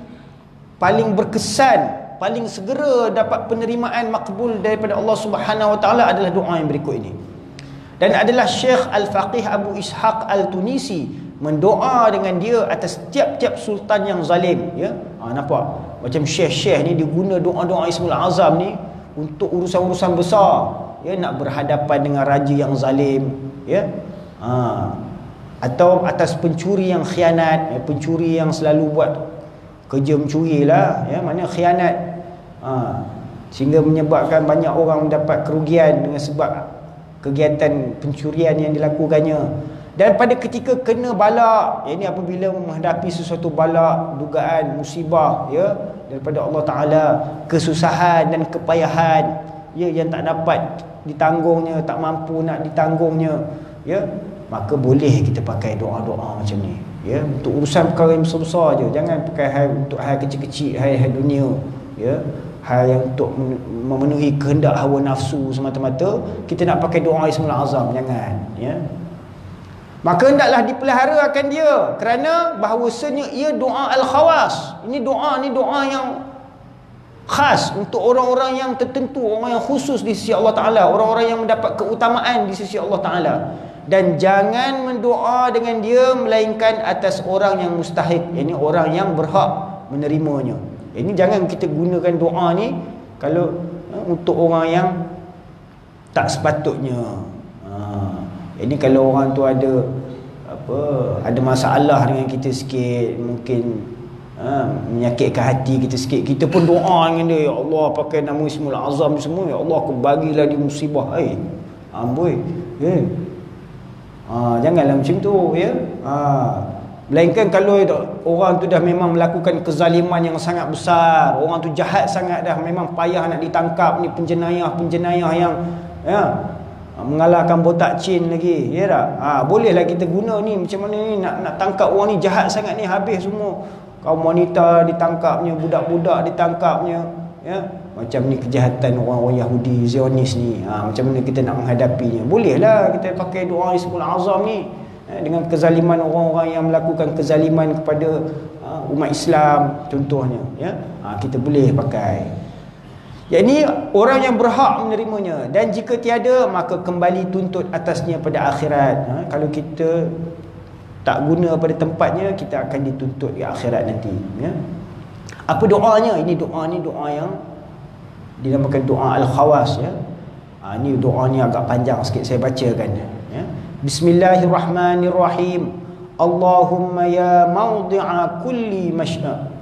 berkesan, paling segera dapat penerimaan makbul daripada Allah Subhanahu Wa Taala adalah doa yang berikut ini. Dan adalah Syekh Al-Faqih Abu Ishaq Al-Tunisi mendoa dengan dia atas tiap-tiap sultan yang zalim, ya. Nampak macam syekh-syekh ni dia guna doa-doa Ismul Azam ni untuk urusan-urusan besar, ya, nak berhadapan dengan raja yang zalim, ya, atau atas pencuri yang khianat, ya, pencuri yang selalu buat kerja mencuri lah, ya, mana khianat, sehingga menyebabkan banyak orang mendapat kerugian dengan sebab kegiatan pencurian yang dilakukannya. Dan pada ketika kena bala, ini apabila menghadapi sesuatu bala, dugaan, musibah, ya, daripada Allah Ta'ala, kesusahan dan kepayahan, ya, yang tak dapat ditanggungnya, tak mampu nak ditanggungnya, ya, maka boleh kita pakai doa-doa macam ni, ya, untuk urusan perkara yang besar-besar je. Jangan pakai hal untuk hal kecil-kecil, hal dunia, ya, hal yang untuk memenuhi kehendak hawa nafsu semata-mata kita nak pakai doa Ismul Azam, jangan, ya. Maka hendaklah dipelihara akan dia, kerana bahawasanya ia doa al-khawas. Ini doa yang khas untuk orang-orang yang tertentu, orang yang khusus di sisi Allah Ta'ala, orang-orang yang mendapat keutamaan di sisi Allah Ta'ala. Dan jangan mendoa dengan dia melainkan atas orang yang mustahik, ini orang yang berhak menerimanya. Ini jangan kita gunakan doa ni kalau untuk orang yang tak sepatutnya. Ini kalau orang tu ada masalah dengan kita sikit, mungkin menyakitkan hati kita sikit, kita pun doa dengan dia, ya Allah, pakai nama Ismul Azam ni semua, ya Allah, aku bagilah dia musibah. Amboi, ya. Janganlah macam tu, ya. Melainkan kalau orang tu dah memang melakukan kezaliman yang sangat besar, orang tu jahat sangat dah, memang payah nak ditangkap ni, penjenayah yang, ya, mengalahkan botak cin lagi, ya tak? Bolehlah kita guna ni, macam mana ni nak tangkap orang ni jahat sangat ni, habis semua, kaum wanita ditangkapnya, budak-budak ditangkapnya, ya. Macam ni kejahatan orang-orang Yahudi Zionis ni, macam mana kita nak menghadapinya? Bolehlah kita pakai doa Ismul Azam ni, dengan kezaliman orang-orang yang melakukan kezaliman kepada umat Islam contohnya, ya. Kita boleh pakai. Yang ini orang yang berhak menerimanya, dan jika tiada maka kembali tuntut atasnya pada akhirat. Kalau kita tak guna pada tempatnya, kita akan dituntut di akhirat nanti, ya. Apa doanya? Ini doa yang dinamakan doa al-khawas, ya. Ini doa ni agak panjang sikit, saya bacakan, ya. Bismillahirrahmanirrahim. Allahumma ya mawdi'a kulli mashna,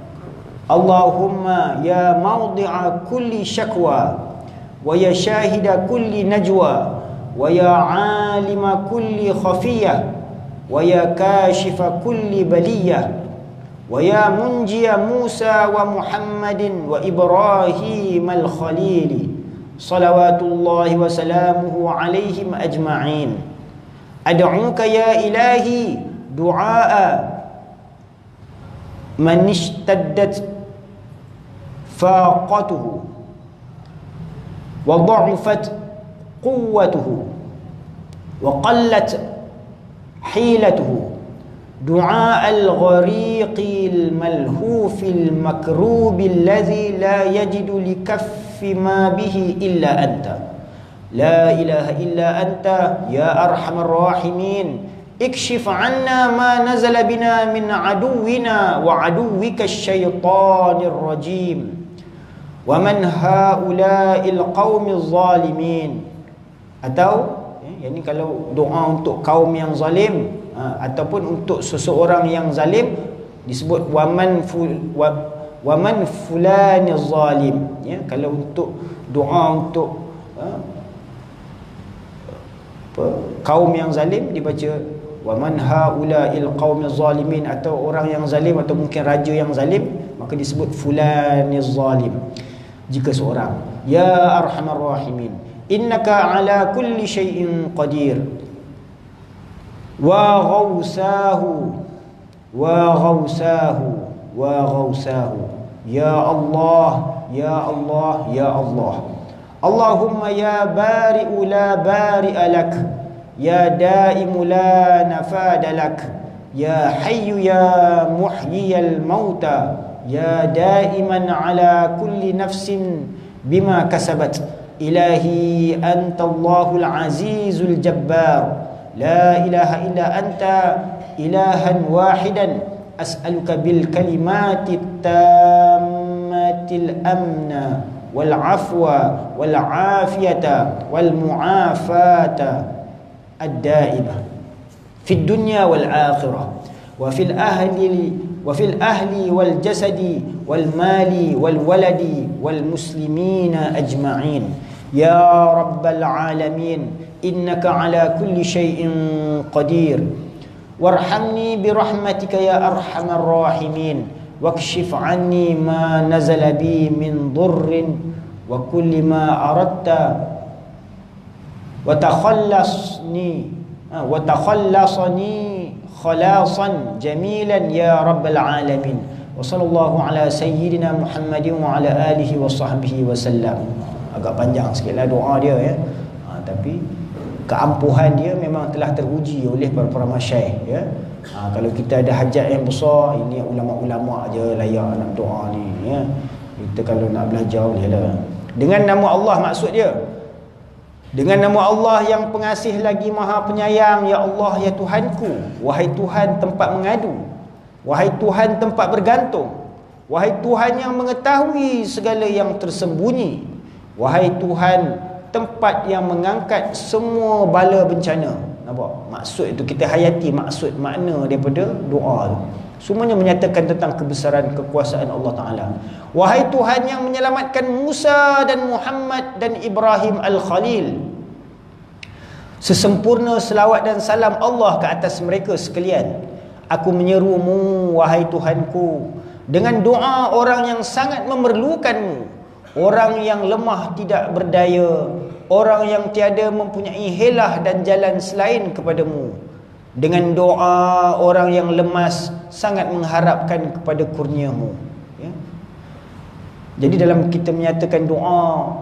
Allahumma ya mawdi'a kulli syakwa, wa ya syahida kulli najwa, wa ya alima kulli khafiyah, wa ya kashifa kulli baliyah, wa ya munjiya Musa wa Muhammadin wa Ibrahim al-Khalili, salawatullahi wa salamuhu alaihim ajma'in. Ad'uka ya ilahi du'a'a man ishtaddat faqatuhu wa dha'ufat quwwatuhu wa qallat hilatuhu, du'a al-ghariqi al-malhufi al-makrubi alladhi la yajidu likaffi ma bihi illa anta, la ilaha illa anta ya arhamar rahimin. Ikshif anna ma nazala bina min aduwina wa aduwika syaitanir rajim, wa man haula'il qaumil zalimin. Atau ini kalau doa untuk kaum yang zalim, ataupun untuk seseorang yang zalim, disebut waman fulaniz zalim, ya. Kalau untuk doa untuk kaum yang zalim dibaca waman haula'il qaumiz zalimin, atau orang yang zalim atau mungkin raja yang zalim, maka disebut fulaniz zalim. Jika seorang, ya arhamar rahimin, innaka ala kulli syai'in qadir, wa ghawsahu wa ghawsahu wa ghawsahu, ya Allah ya Allah ya Allah. Allahumma ya bari'u la bari'a lak, ya da'imu la nafada lak, ya hayyu ya muhyiyal mauta, ya da'iman ala kulli nafsin bima kasabat. Ilahi anta Allahul azizul jabbar, la ilaha illa anta ilahan wahidan, as'aluka bil kalimati tammatil amna wal afwa wal afiyata wal muafata ad-daimah fid dunya wal akhirah wa fil ahli wal jasadi wal mali wal waladi wal muslimina ajma'in. Ya rabbal alamin, innaka ala kulli syai'in qadir, warhamni birahmatika ya arhamar rahimin, wakshif anni ma nazala bi min dhurrin wa kulli ma aradta wa takhallasni khalasan jamilan ya rabbal alamin. Wa sallallahu ala sayyidina Muhammadin wa ala alihi wa sahbihi wa sallam. Agak panjang sikitlah doa dia, ya. Tapi keampuhan dia memang telah teruji oleh para masyaikh, ya. Kalau kita ada hajat yang besar, ini ulama-ulama aja layak nak doa ni, ya. Kita kalau nak belajar bolehlah. Dengan nama Allah maksud dia. Dengan nama Allah yang pengasih lagi maha penyayang. Ya Allah, ya Tuhanku, wahai Tuhan tempat mengadu, wahai Tuhan tempat bergantung, wahai Tuhan yang mengetahui segala yang tersembunyi, wahai Tuhan tempat yang mengangkat semua bala bencana. Nampak? Maksud itu kita hayati maksud makna daripada doa tu. Semuanya menyatakan tentang kebesaran kekuasaan Allah Ta'ala. Wahai Tuhan yang menyelamatkan Musa dan Muhammad dan Ibrahim Al-Khalil, sesempurna selawat dan salam Allah ke atas mereka sekalian. Aku menyerumu, wahai Tuhanku, dengan doa orang yang sangat memerlukanmu, orang yang lemah tidak berdaya, orang yang tiada mempunyai helah dan jalan selain kepadamu, dengan doa orang yang lemas sangat mengharapkan kepada kurniamu, ya. Jadi dalam kita menyatakan doa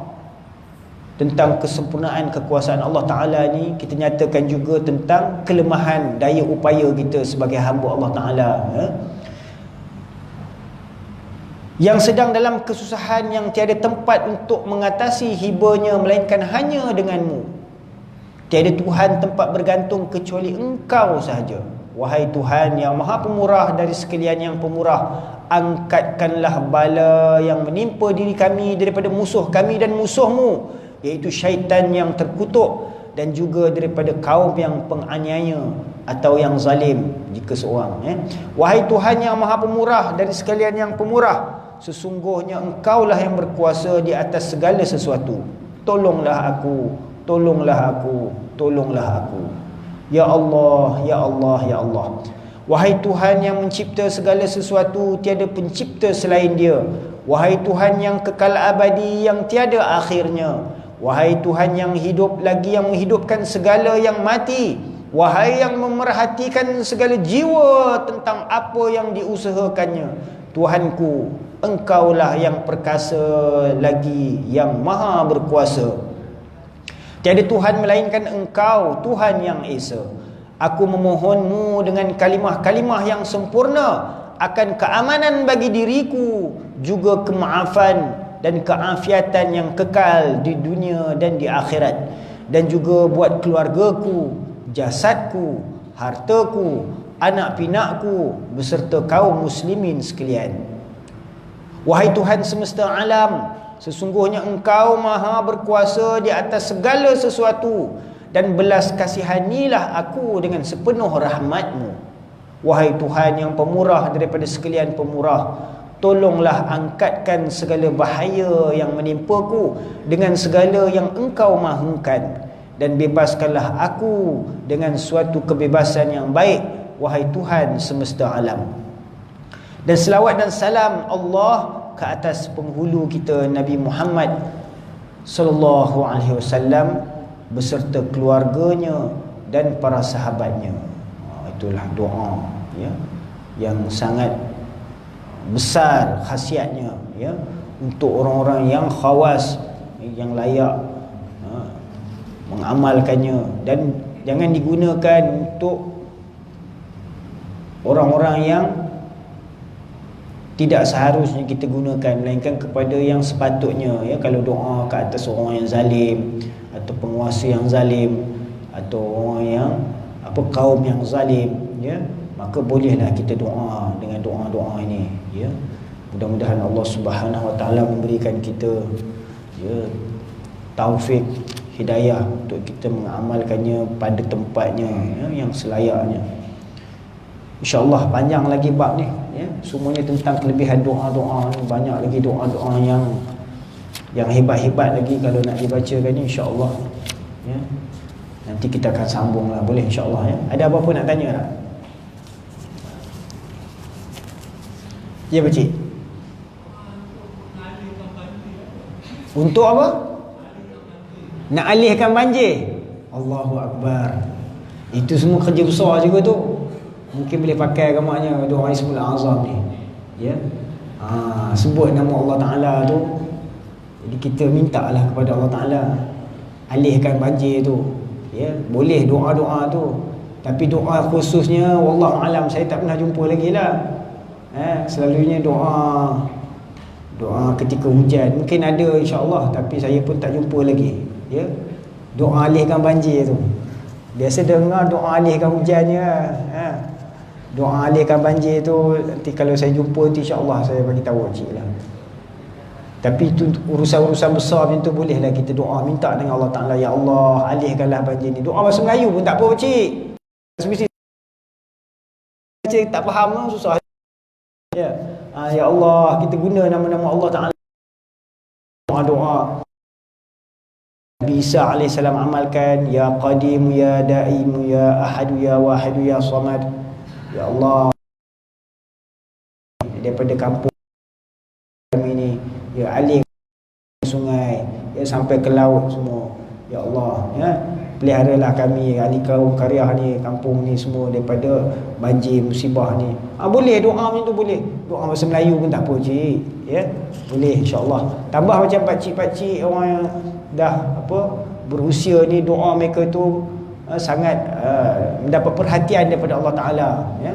tentang kesempurnaan kekuasaan Allah Ta'ala ni, kita nyatakan juga tentang kelemahan daya upaya kita sebagai hamba Allah Ta'ala, ya, yang sedang dalam kesusahan yang tiada tempat untuk mengatasi hibanya melainkan hanya denganmu. Tiada Tuhan tempat bergantung kecuali Engkau sahaja. Wahai Tuhan yang maha pemurah dari sekalian yang pemurah, angkatkanlah bala yang menimpa diri kami daripada musuh kami dan musuhmu, iaitu syaitan yang terkutuk, dan juga daripada kaum yang penganiaya atau yang zalim jika seorang. Wahai Tuhan yang maha pemurah dari sekalian yang pemurah, sesungguhnya engkaulah yang berkuasa di atas segala sesuatu. Tolonglah aku, tolonglah aku, tolonglah aku. Ya Allah, Ya Allah, Ya Allah. Wahai Tuhan yang mencipta segala sesuatu, tiada pencipta selain Dia. Wahai Tuhan yang kekal abadi, yang tiada akhirnya. Wahai Tuhan yang hidup lagi, yang menghidupkan segala yang mati. Wahai yang memerhatikan segala jiwa tentang apa yang diusahakannya. Tuhanku, Engkaulah yang perkasa lagi, yang maha berkuasa. Tiada Tuhan melainkan Engkau, Tuhan yang Esa. Aku memohonmu dengan kalimah-kalimah yang sempurna akan keamanan bagi diriku, juga kemaafan dan keafiatan yang kekal di dunia dan di akhirat, dan juga buat keluargaku, jasadku, hartaku, anak pinakku beserta kaum muslimin sekalian. Wahai Tuhan semesta alam, sesungguhnya Engkau maha berkuasa di atas segala sesuatu, dan belas kasihanilah aku dengan sepenuh rahmat-Mu. Wahai Tuhan yang pemurah daripada sekalian pemurah, tolonglah angkatkan segala bahaya yang menimpaku dengan segala yang Engkau mahukan, dan bebaskanlah aku dengan suatu kebebasan yang baik, wahai Tuhan semesta alam. Dan selawat dan salam Allah ke atas penghulu kita Nabi Muhammad sallallahu alaihi wasallam beserta keluarganya dan para sahabatnya. Itulah doa ya yang sangat besar khasiatnya ya untuk orang-orang yang khawas, yang layak mengamalkannya, dan jangan digunakan untuk orang-orang yang tidak seharusnya kita gunakan, melainkan kepada yang sepatutnya ya. Kalau doa ke atas orang yang zalim, atau penguasa yang zalim, atau orang yang kaum yang zalim ya, maka bolehlah kita doa dengan doa-doa ini ya. Mudah-mudahan Allah Subhanahu Wa Taala memberikan kita ya taufik, hidayah untuk kita mengamalkannya pada tempatnya ya, yang selayaknya. InsyaAllah panjang lagi bab ni ya. Semuanya tentang kelebihan doa-doa ni. Banyak lagi doa-doa yang hebat-hebat lagi kalau nak dibacakan ni, insyaAllah ya. Nanti kita akan sambung lah, boleh insyaAllah ya. Ada apa-apa nak tanya tak? Ya pakcik. Untuk apa? Nak alihkan banjir. Allahu Akbar. Itu semua kerja besar juga tu. Mungkin boleh pakai agaknya doa Ismul Azam ni ya. Sebut nama Allah Ta'ala tu. Jadi kita minta lah kepada Allah Ta'ala alihkan banjir tu ya. Boleh doa-doa tu, tapi doa khususnya wallahu alam saya tak pernah jumpa lagi lah selalunya doa ketika hujan. Mungkin ada insyaAllah, tapi saya pun tak jumpa lagi ya. Doa alihkan banjir tu biasa dengar doa alihkan hujannya doa alihkan banjir tu nanti kalau saya jumpa nanti insyaAllah saya bagi tahu cik lah. Tapi itu urusan-urusan besar macam tu bolehlah kita doa minta dengan Allah Ta'ala, ya Allah alihkanlah banjir ni. Doa bahasa Melayu pun tak apa cik. Mesti cik tak faham susah ya. Ya Allah, kita guna nama-nama Allah Ta'ala doa-doa. Nabi Isa AS amalkan, ya Qadim, ya Daim, ya Ahadu, ya Wahidu, ya Samad. Ya Allah, daripada kampung kami ni ya alih sungai ya sampai ke laut semua, ya Allah ya, peliharalah kami ahli kaum karyah ni, kampung ni semua daripada banjir musibah ni. Boleh doa macam tu, boleh doa bahasa Melayu pun tak apa cik ya, boleh insya-Allah. Tambah macam pakcik-pakcik orang yang dah berusia ni, doa mereka tu sangat mendapat perhatian daripada Allah Ta'ala ya.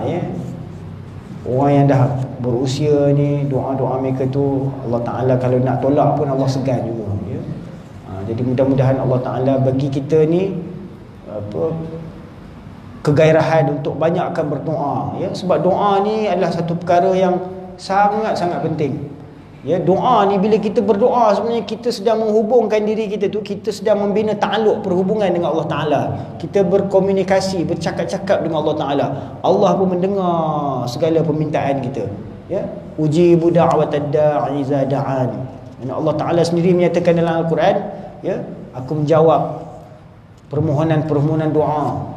Ya. Orang yang dah berusia ni, doa-doa mereka tu Allah Ta'ala kalau nak tolak pun Allah segan juga ya. Jadi mudah-mudahan Allah Ta'ala bagi kita ni kegairahan untuk banyakkan berdoa, ya, sebab doa ni adalah satu perkara yang sangat-sangat penting. Ya, doa ni bila kita berdoa sebenarnya kita sedang menghubungkan diri kita tu, kita sedang membina ta'aluk perhubungan dengan Allah Taala. Kita berkomunikasi, bercakap-cakap dengan Allah Taala. Allah pun mendengar segala permintaan kita. Ya, ujibu da'watad da'i iza da'an. Dan Allah Taala sendiri menyatakan dalam Al-Quran, ya, aku menjawab permohonan-permohonan doa.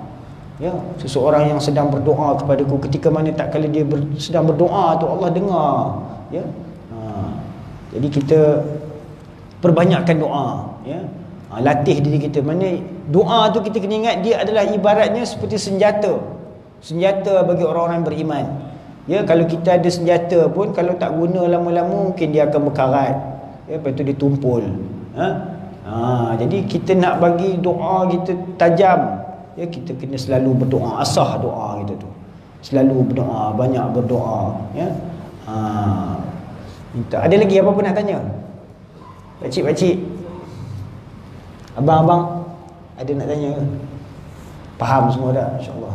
Ya, seseorang yang sedang berdoa kepadaku, ketika mana tak kala dia sedang berdoa tu Allah dengar. Ya. Jadi kita perbanyakkan doa, ya. Latih diri kita. Mana doa tu kita kena ingat dia adalah ibaratnya seperti senjata. Senjata bagi orang-orang beriman. Ya, kalau kita ada senjata pun kalau tak guna lama-lama mungkin dia akan berkarat. Ya, lepas tu dia tumpul. Jadi kita nak bagi doa kita tajam, ya, kita kena selalu berdoa, asah doa kita tu. Selalu berdoa, banyak berdoa, ya. Minta. Ada lagi apa-apa nak tanya? Pakcik-pakcik, abang-abang, ada nak tanya ke? Faham semua dah, insya-Allah.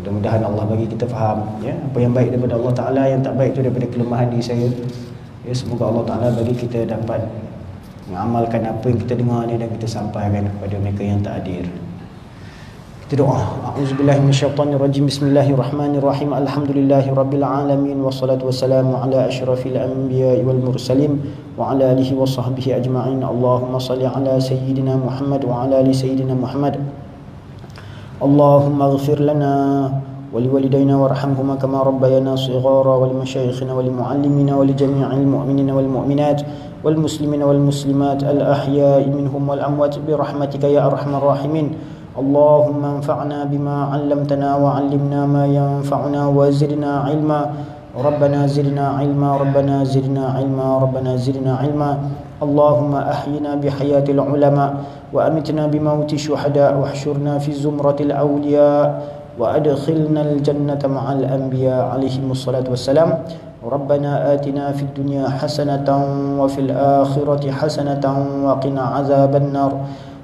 Mudah-mudahan Allah bagi kita faham, ya. Apa yang baik daripada Allah Taala, yang tak baik itu daripada kelemahan diri saya. Ya, semoga Allah Taala bagi kita dapat mengamalkan apa yang kita dengar ni dan kita sampaikan kepada mereka yang tak hadir. Kita doa. A'udzubillahi minasyaitonirrajim. Bismillahirrahmanirrahim. Alhamdulillahirabbil alamin wassalatu wassalamu ala asyrafil anbiya'i wal mursalin wa ala alihi wa sahbihi ajma'in. Allahumma shalli ala sayyidina Muhammad wa ala ali sayyidina Muhammad. Allahumma ighfir lana wa liwalidayna warhamhuma kama rabbayana shighara wa limashayikhina wa limuallimina wa lijami'il mu'minina wal mu'minat wal muslimina wal muslimat al ahya'i minhum wal amwat bi rahmatika ya arhamar rahimin. Allahumma anfa'na bima 'allamtana wa 'allimna ma yanfa'una wa zidna 'ilma. Rabbana zidna 'ilma, Rabbana zidna 'ilma, Rabbana zidna 'ilma. Allahumma ahyina bihayatil ulama wa amitna bimauti syuhada wa hsyurna fi zumratil awliya wa adkhilna al jannata ma'al anbiya alaihimus salatu wassalam. Rabbana atina fid dunya hasanatan wa fil akhirati hasanatan wa qina azaban nar.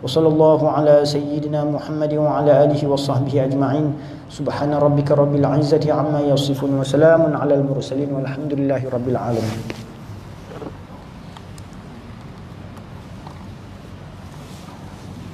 وصلى الله على سيدنا محمد وعلى آله وصحبه أجمعين. سبحان ربك رب العزة عما يصفون وسلام على المرسلين والحمد لله رب العالمين.